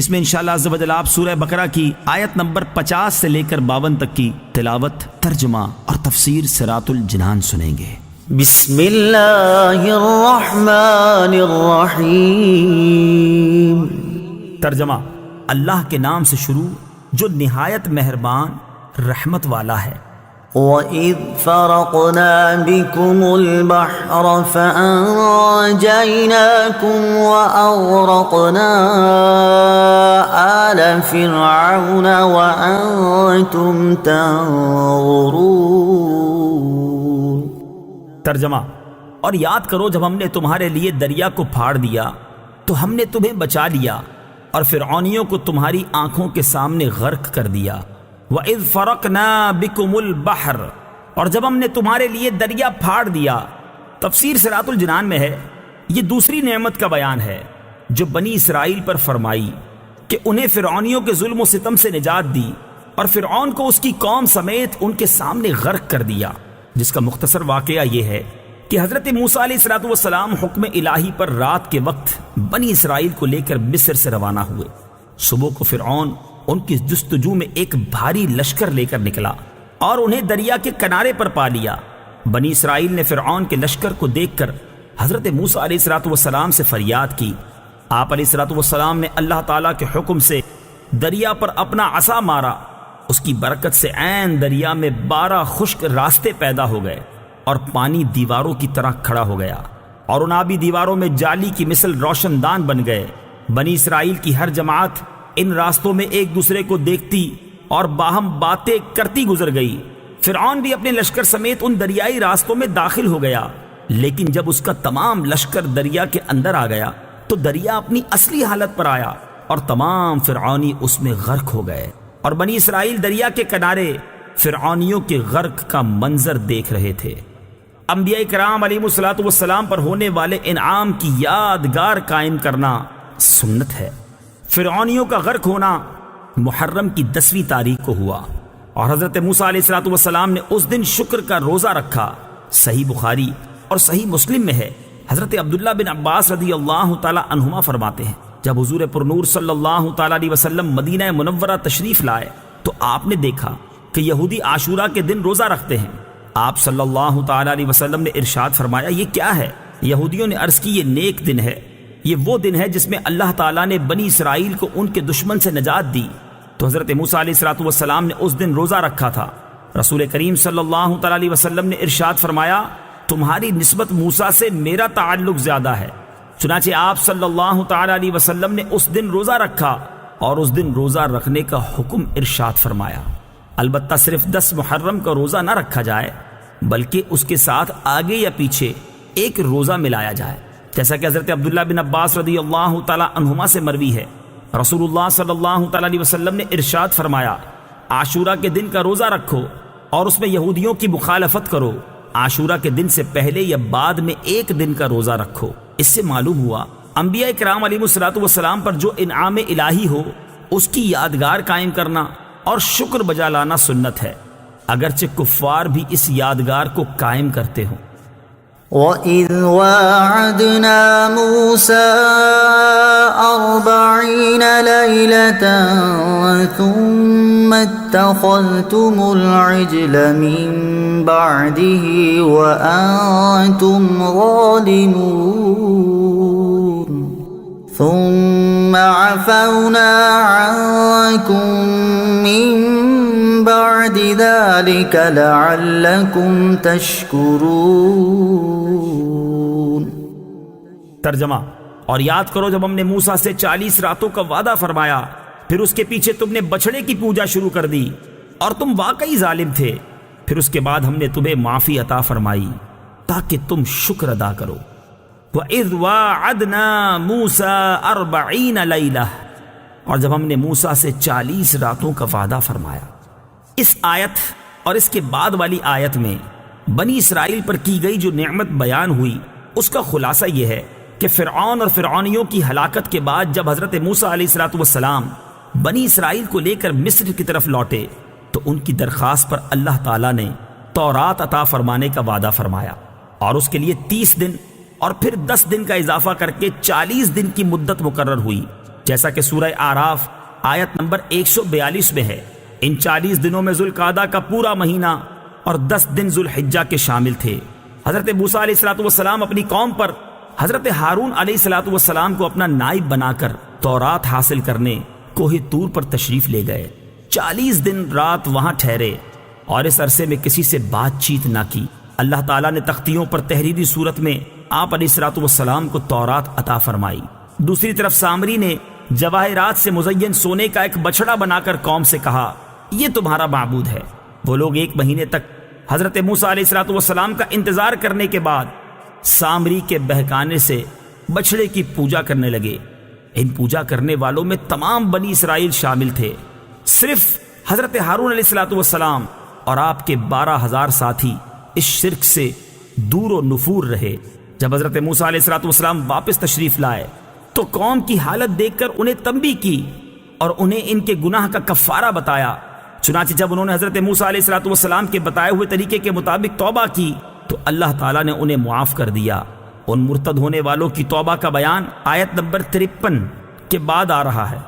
اس میں انشاءاللہ عز و جل آپ سورہ بقرہ کی آیت نمبر 50 سے لے کر 52 تک کی تلاوت، ترجمہ اور تفسیر صراط الجنان سنیں گے۔ بسم اللہ الرحمن الرحیم۔ ترجمہ: اللہ کے نام سے شروع جو نہایت مہربان رحمت والا ہے۔ وَإِذْ فَرَقْنَا بِكُمُ الْبَحْرَ فَأَنْجَيْنَاكُمْ وَأَغْرَقْنَا آلَ فِرْعَوْنَ وَأَنْتُمْ تَنظُرُونَ۔ ترجمہ: اور یاد کرو جب ہم نے تمہارے لیے دریا کو پھاڑ دیا تو ہم نے تمہیں بچا لیا اور فرعونیوں کو تمہاری آنکھوں کے سامنے غرق کر دیا۔ وَإِذْ فَرَقْنَا بِكُمُ الْبَحْرَ، اور جب ہم نے تمہارے لیے دریا پھاڑ دیا۔ تفسیر صراط الجنان میں ہے یہ دوسری نعمت کا بیان ہے جو بنی اسرائیل پر فرمائی کہ انہیں فرعونیوں کے ظلم و ستم سے نجات دی اور فرعون کو اس کی قوم سمیت ان کے سامنے غرق کر دیا، جس کا مختصر واقعہ یہ ہے کہ حضرت موسیٰ علیہ السلام حکم الہی پر رات کے وقت بنی اسرائیل کو لے کر مصر سے روانہ ہوئے۔ صبح کو فرعون ان کی جستجو میں ایک بھاری لشکر لے کر نکلا اور انہیں دریا کے کنارے پر پا لیا۔ بنی اسرائیل نے فرعون کے لشکر کو دیکھ کر حضرت موسیٰ علیہ السلام سے فریاد کی۔ آپ علیہ السلام نے اللہ تعالیٰ کے حکم سے دریا پر اپنا عصا مارا، اس کی برکت سے عین دریا میں 12 خشک راستے پیدا ہو گئے اور پانی دیواروں کی طرح کھڑا ہو گیا اور ان آبی دیواروں میں جالی کی مثل روشن دان بن گئے۔ بنی اسرائیل کی ہر جماعت ان راستوں میں ایک دوسرے کو دیکھتی اور باہم باتیں کرتی گزر گئی۔ فرعون بھی اپنے لشکر سمیت ان دریائی راستوں میں داخل ہو گیا، لیکن جب اس کا تمام لشکر دریا کے اندر آ گیا تو دریا اپنی اصلی حالت پر آیا اور تمام فرعونی اس میں غرق ہو گئے، اور بنی اسرائیل دریا کے کنارے فرعونیوں کے غرق کا منظر دیکھ رہے تھے۔ انبیاء کرام علیہ السلام پر ہونے والے انعام کی یادگار قائم کرنا سنت ہے۔ فرعونیوں کا غرق ہونا محرم کی 10ویں تاریخ کو ہوا اور حضرت موسیٰ علیہ السلام نے اس دن شکر کا روزہ رکھا۔ صحیح بخاری اور صحیح مسلم میں ہے، حضرت عبداللہ بن عباس رضی اللہ تعالی عنہما فرماتے ہیں جب حضور پرنور صلی اللہ تعالی علیہ وسلم مدینہ منورہ تشریف لائے تو آپ نے دیکھا کہ یہودی عاشورہ کے دن روزہ رکھتے ہیں۔ آپ صلی اللہ تعالی علیہ وسلم نے ارشاد فرمایا، یہ کیا ہے؟ یہودیوں نے عرض کی، یہ نیک دن ہے، یہ وہ دن ہے جس میں اللہ تعالیٰ نے بنی اسرائیل کو ان کے دشمن سے نجات دی۔ تو حضرت موسیٰ علیہ السلام نے اس دن روزہ رکھا تھا۔ رسول کریم صلی اللہ تعالی علیہ وسلم نے ارشاد فرمایا، تمہاری نسبت موسیٰ سے میرا تعلق زیادہ ہے۔ چنانچہ آپ صلی اللہ تعالی علیہ وسلم نے اس دن روزہ رکھا اور اس دن روزہ رکھنے کا حکم ارشاد فرمایا۔ البتہ صرف 10 محرم کا روزہ نہ رکھا جائے بلکہ اس کے ساتھ آگے یا پیچھے ایک روزہ ملایا جائے، جیسا کہ حضرت عبداللہ بن عباس رضی اللہ تعالی عنہما سے مروی ہے۔ رسول اللہ صلی اللہ تعالی علیہ وسلم نے ارشاد فرمایا، عاشورہ کے دن کا روزہ رکھو اور اس میں یہودیوں کی مخالفت کرو۔ عاشورہ کے دن سے پہلے یا بعد میں ایک دن کا روزہ رکھو۔ اس سے معلوم ہوا انبیاء کرام علیہ السلام پر جو انعام الہی ہو اس کی یادگار قائم کرنا اور شکر بجا لانا سنت ہے، اگرچہ کفار بھی اس یادگار کو قائم کرتے ہوں۔ وَإِذْ وَاعَدْنَا مُوسَىٰ 40 لَيْلَةً ثُمَّ اتَّخَذْتُمُ الْعِجْلَ مِن بَعْدِهِ وَأَنْتُمْ ظَالِمُونَ ثُمَّ عَفَوْنَا عَنْكُمْ مِن بَعْدِ ذَلِكَ لَعَلَّكُمْ تَشْكُرُونَ۔ ترجمہ: اور یاد کرو جب ہم نے موسیٰ سے 40 راتوں کا وعدہ فرمایا، پھر اس کے پیچھے تم نے بچڑے کی پوجا شروع کر دی اور تم واقعی ظالم تھے، پھر اس کے بعد ہم نے تمہیں معافی عطا فرمائی تاکہ تم شکر ادا کرو۔ وَإِذْ وَاعَدْنَا مُوسَىٰ 40 لَيْلَةً، اور جب ہم نے موسیٰ سے 40 راتوں کا وعدہ فرمایا۔ اس آیت اور اس کے بعد والی آیت میں بنی اسرائیل پر کی گئی جو نعمت بیان ہوئی اس کا خلاصہ یہ ہے کہ فرعون اور فرعونیوں کی ہلاکت کے بعد جب حضرت موسیٰ علیہ السلام بنی اسرائیل کو لے کر مصر کی طرف لوٹے تو ان کی درخواست پر اللہ تعالیٰ نے تورات عطا فرمانے کا وعدہ فرمایا اور اس کے لیے 30 دن اور پھر 10 دن کا اضافہ کر کے 40 دن کی مدت مقرر ہوئی، جیسا کہ سورہ آراف آیت نمبر 142 میں ہے۔ ان 40 دنوں میں ذوالقعدہ کا پورا مہینہ اور 10 دن ذوالحجہ کے شامل تھے۔ حضرت موسیٰ علیہ السلام اپنی قوم پر حضرت ہارون علیہ السلام کو اپنا نائب بنا کر تورات حاصل کرنے کوہ طور پر تشریف لے گئے۔ 40 دن رات وہاں ٹھہرے اور اس عرصے میں کسی سے بات چیت نہ کی۔ اللہ تعالیٰ نے تختیوں پر تحریری صورت میں آپ علیہ السلام کو تورات عطا فرمائی۔ دوسری طرف سامری نے جواہرات سے مزین سونے کا ایک بچڑا بنا کر قوم سے کہا، یہ تمہارا معبود ہے۔ وہ لوگ 1 مہینے تک حضرت موسیٰ علیہ السلام کا انتظار کرنے کے بعد سامری کے بہکانے سے بچڑے کی پوجا کرنے لگے۔ ان پوجا کرنے والوں میں تمام بنی اسرائیل شامل تھے۔ صرف حضرت ہارون علیہ السلام اور آپ کے 12,000 ساتھی اس شرک سے دور و نفور رہے۔ جب حضرت موسیٰ علیہ السلام واپس تشریف لائے تو قوم کی حالت دیکھ کر انہیں تنبیہ کی اور انہیں ان کے گناہ کا کفارہ بتایا۔ چنانچہ جب انہوں نے حضرت موسیٰ علیہ السلام کے بتائے ہوئے طریقے کے مطابق توبہ کی تو اللہ تعالیٰ نے انہیں معاف کر دیا۔ ان مرتد ہونے والوں کی توبہ کا بیان آیت نمبر 53 کے بعد آ رہا ہے۔